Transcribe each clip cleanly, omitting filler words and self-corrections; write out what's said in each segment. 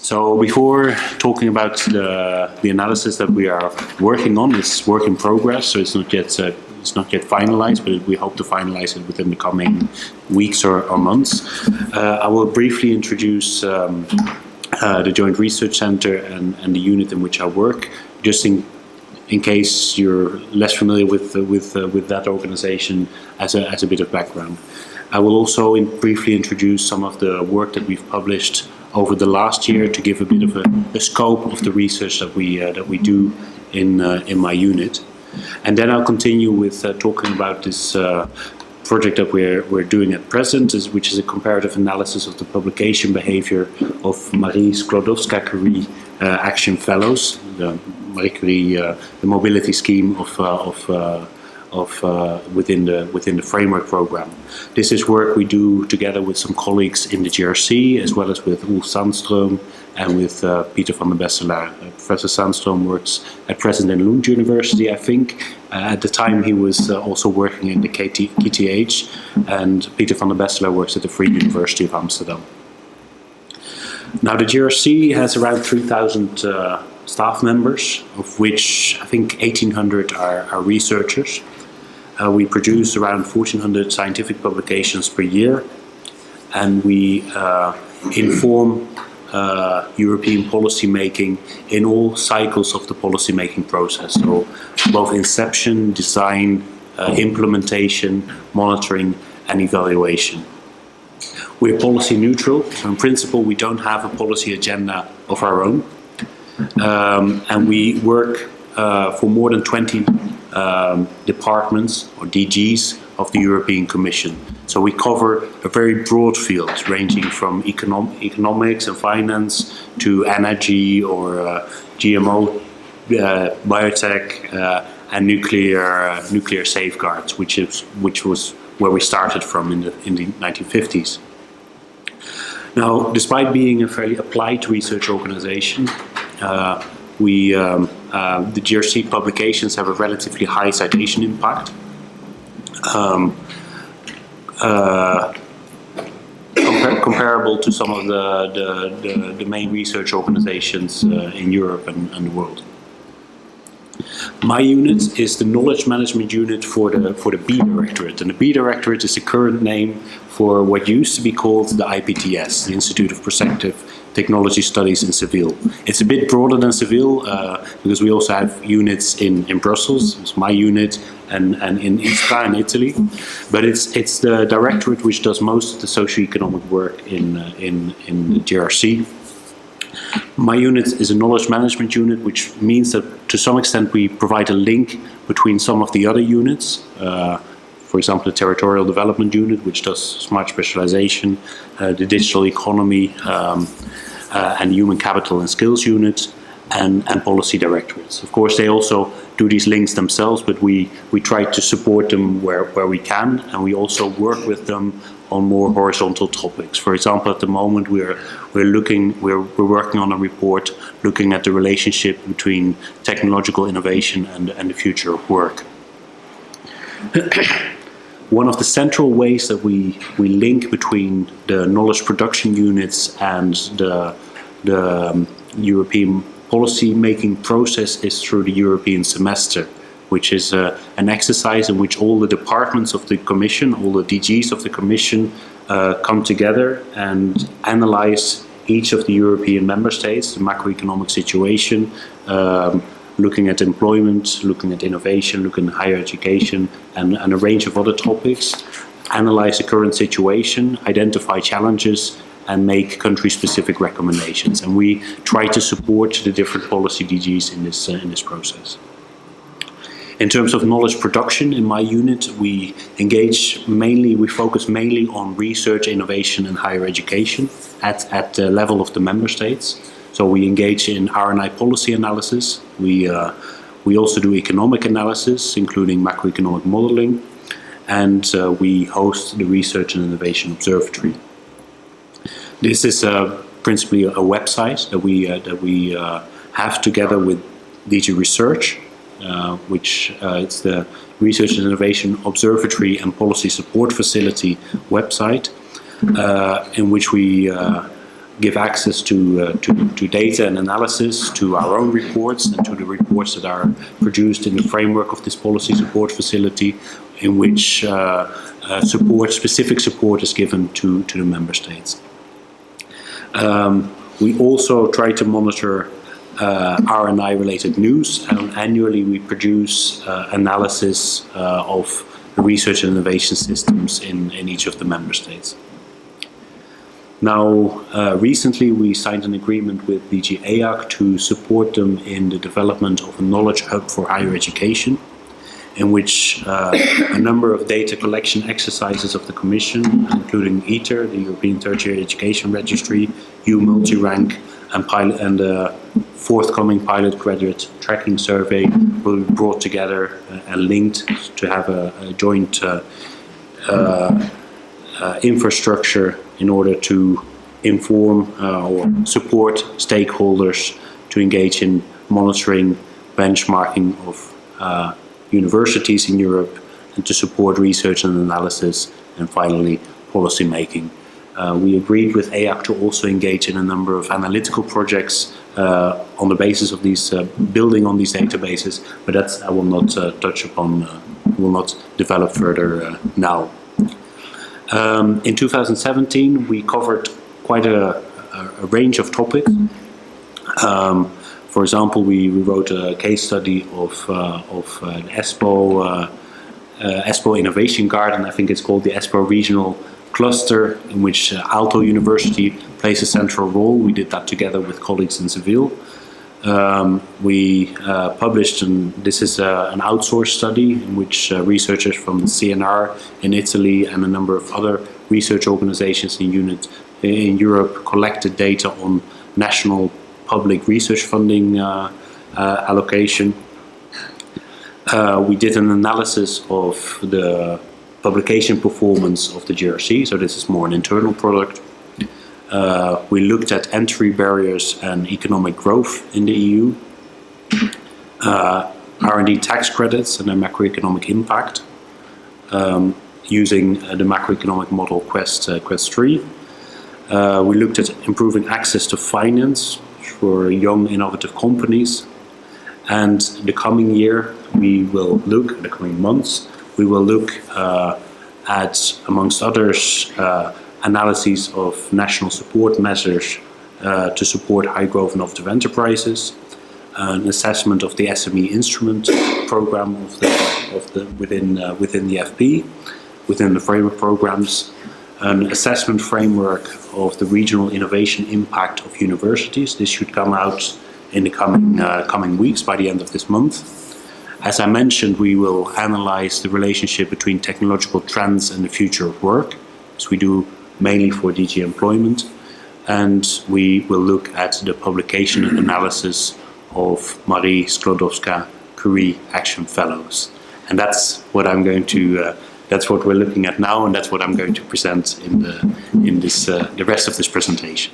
So before talking about the analysis that we are working on, it's work in progress, so it's not yet finalized, but we hope to finalize it within the coming weeks or months. I will briefly introduce the Joint Research Center and the unit in which I work, just in case you're less familiar with that organization as a bit of background. I will also briefly introduce some of the work that we've published over the last year to give a bit of a scope of the research that we do in my unit, and then I'll continue with talking about this project that we're doing at present, which is a comparative analysis of the publication behavior of Marie Skłodowska-Curie Action Fellows, the Marie Curie, the mobility scheme within the framework program. This is work we do together with some colleagues in the GRC, as well as with Ulf Sandström and with Peter van der Besselaar. Professor Sandström works at present in Lund University, I think. At the time he was also working in the KTH, and Peter van der Besselaar works at the Free University of Amsterdam. Now the GRC has around 3,000 staff members, of which I think 1,800 are researchers. We produce around 1,400 scientific publications per year, and we inform European policy making in all cycles of the policy making process, so both inception, design, implementation, monitoring and evaluation. We're policy neutral, so in principle we don't have a policy agenda of our own, and we work for more than 20 departments or DGs of the European Commission. So we cover a very broad field, ranging from economics and finance to energy or GMO, biotech, and nuclear safeguards, which was where we started from in the 1950s. Now, despite being a fairly applied research organization, the GRC publications have a relatively high citation impact, comparable to some of the main research organizations in Europe and the world. My unit is the knowledge management unit for the B Directorate, and the B Directorate is the current name for what used to be called the IPTS, the Institute of Prospective Technology Studies in Seville. It's a bit broader than Seville because we also have units in Brussels. It's my unit, and in Istra in Italy. But it's the directorate which does most of the socio-economic work in the GRC. My unit is a knowledge management unit, which means that to some extent we provide a link between some of the other units. For example, the Territorial Development Unit, which does smart specialization, the Digital Economy, and the Human Capital and Skills Unit, and Policy Directorates. Of course, they also do these links themselves, but we try to support them where we can, and we also work with them on more horizontal topics. For example, at the moment we're working on a report looking at the relationship between technological innovation and the future of work. One of the central ways that we link between the knowledge production units and the European policy making process is through the European semester, which is an exercise in which all the departments of the Commission, all the DGs of the Commission come together and analyze each of the European member states, the macroeconomic situation, looking at employment, looking at innovation, looking at higher education, and a range of other topics, analyze the current situation, identify challenges, and make country-specific recommendations. And we try to support the different policy DGs in this process. In terms of knowledge production in my unit, we focus mainly on research, innovation, and higher education at the level of the member states. So we engage in R&I policy analysis. We also do economic analysis, including macroeconomic modeling, and we host the Research and Innovation Observatory. This is principally a website that we have together with DG Research, which it's the Research and Innovation Observatory and Policy Support Facility website, in which we give access to data and analysis, to our own reports and to the reports that are produced in the framework of this policy support facility, in which specific support is given to the member states. We also try to monitor R&I related news, and annually we produce analysis of the research and innovation systems in each of the member states. Now, recently we signed an agreement with DG EAC to support them in the development of a knowledge hub for higher education, in which a number of data collection exercises of the Commission, including ITER, the European Tertiary Education Registry, U-Multirank, and the forthcoming pilot graduate tracking survey will be brought together and linked to have a joint infrastructure in order to inform or support stakeholders to engage in monitoring, benchmarking of universities in Europe, and to support research and analysis, and finally policy making. We agreed with EAC to also engage in a number of analytical projects on the basis of these, building on these databases, but that's I will not touch upon, will not develop further now. In 2017, we covered quite a range of topics. For example, we wrote a case study of an ESPO Innovation Garden. I think it's called the ESPO Regional Cluster, in which Aalto University plays a central role. We did that together with colleagues in Seville. We published, and this is an outsourced study in which researchers from the CNR in Italy and a number of other research organizations and units in Europe collected data on national public research funding allocation. We did an analysis of the publication performance of the GRC, so this is more an internal product. We looked at entry barriers and economic growth in the EU, R&D tax credits and their macroeconomic impact, using the macroeconomic model Quest 3. We looked at improving access to finance for young innovative companies, and the coming year we will look, the coming months, we will look at, amongst others, analyses of national support measures to support high growth innovative enterprises, an assessment of the SME instrument program within the FP, within the framework programs, an assessment framework of the regional innovation impact of universities. This should come out in the coming weeks, by the end of this month. As I mentioned, we will analyze the relationship between technological trends and the future of work, as we do mainly for DG Employment, and we will look at the publication and analysis of Marie Skłodowska-Curie Action Fellows. And that's what I'm going to, that's what we're looking at now, and that's what I'm going to present in the rest of this presentation.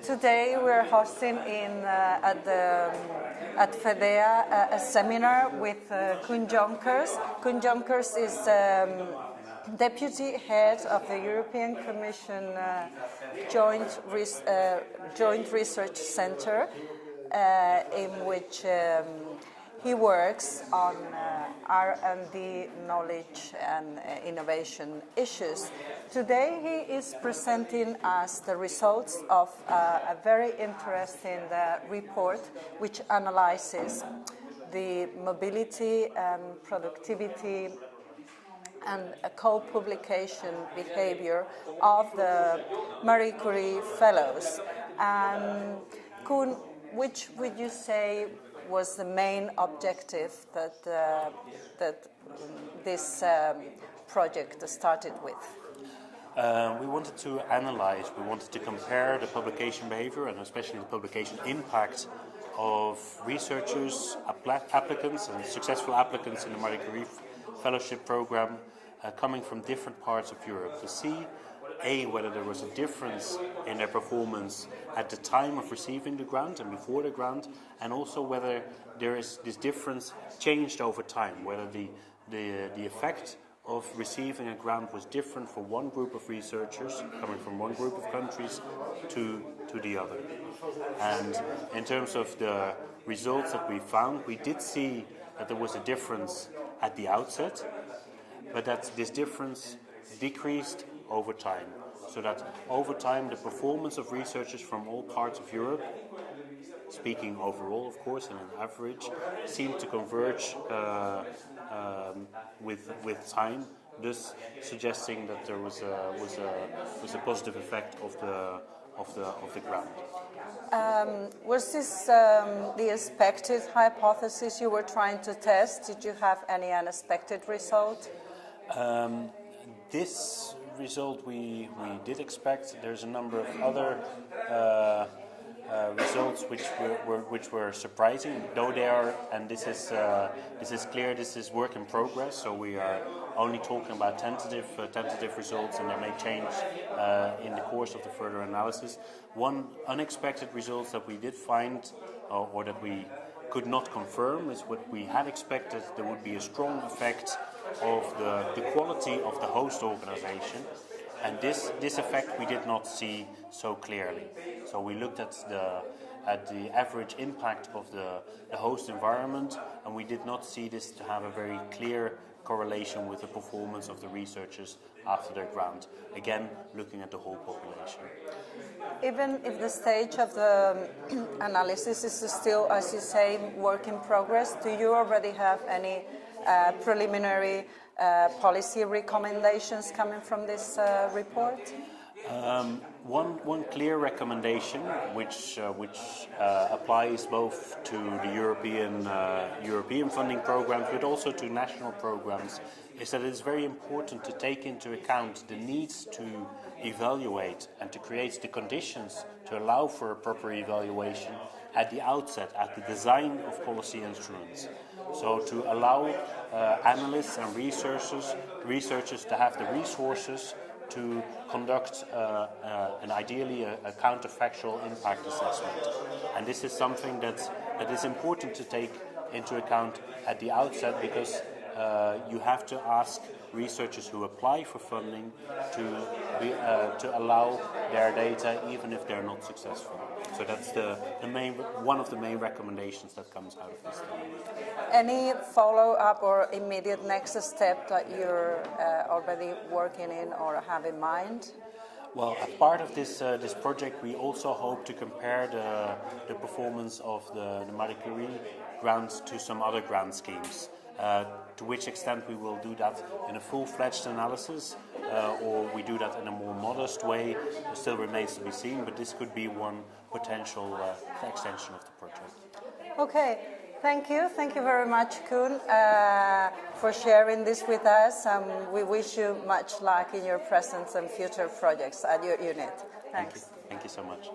Today we're hosting at Fedea a seminar with Koen Jonkers. Koen Jonkers is Deputy Head of the European Commission Joint Research Center, in which he works on R&D knowledge and innovation issues. Today he is presenting us the results of a very interesting report which analyzes the mobility and productivity and a co-publication behavior of the Marie Curie Fellows. And Koen, which would you say was the main objective that this project started with? We wanted to analyze, we wanted to compare the publication behavior and especially the publication impact of researchers, applicants and successful applicants in the Marie Curie Fellowship Program coming from different parts of Europe, to see whether there was a difference in their performance at the time of receiving the grant and before the grant, and also whether there is this difference changed over time, whether the effect of receiving a grant was different for one group of researchers coming from one group of countries to the other. And in terms of the results that we found, we did see that there was a difference at the outset, but that this difference decreased over time. So that over time the performance of researchers from all parts of Europe, speaking overall of course and on average, seemed to converge with time, thus suggesting that there was a positive effect of the grant. Was this the expected hypothesis you were trying to test? Did you have any unexpected result? This result we did expect. There's a number of other results which were surprising, though they are, and this is clear. This is work in progress, so we are only talking about tentative results, and they may change in the course of the further analysis. One unexpected result that we did find, or that we could not confirm, is what we had expected. There would be a strong effect of the quality of the host organization, and this effect we did not see so clearly. So we looked at the average impact of the host environment, and we did not see this to have a very clear correlation with the performance of the researchers after their grant. Again, looking at the whole population. Even if the stage of the analysis is still, as you say, work in progress, do you already have any preliminary policy recommendations coming from this report? One clear recommendation, which applies both to the European funding programs, but also to national programs, is that it is very important to take into account the needs to evaluate and to create the conditions to allow for a proper evaluation at the outset, at the design of policy instruments. So to allow analysts and researchers to have the resources to conduct and ideally a counterfactual impact assessment. And this is something that is important to take into account at the outset, because you have to ask researchers who apply for funding to allow their data even if they're not successful. So that's one of the main recommendations that comes out of this study. Any follow-up or immediate next step that you're already working in or have in mind? Well, as part of this project, we also hope to compare the performance of the Marie Curie grants to some other grant schemes. To which extent we will do that in a full-fledged analysis, or we do that in a more modest way, it still remains to be seen, but this could be one potential extension of the project. Okay, thank you very much, Koen, for sharing this with us. We wish you much luck in your present and future projects at your unit. Thanks. Thank you so much.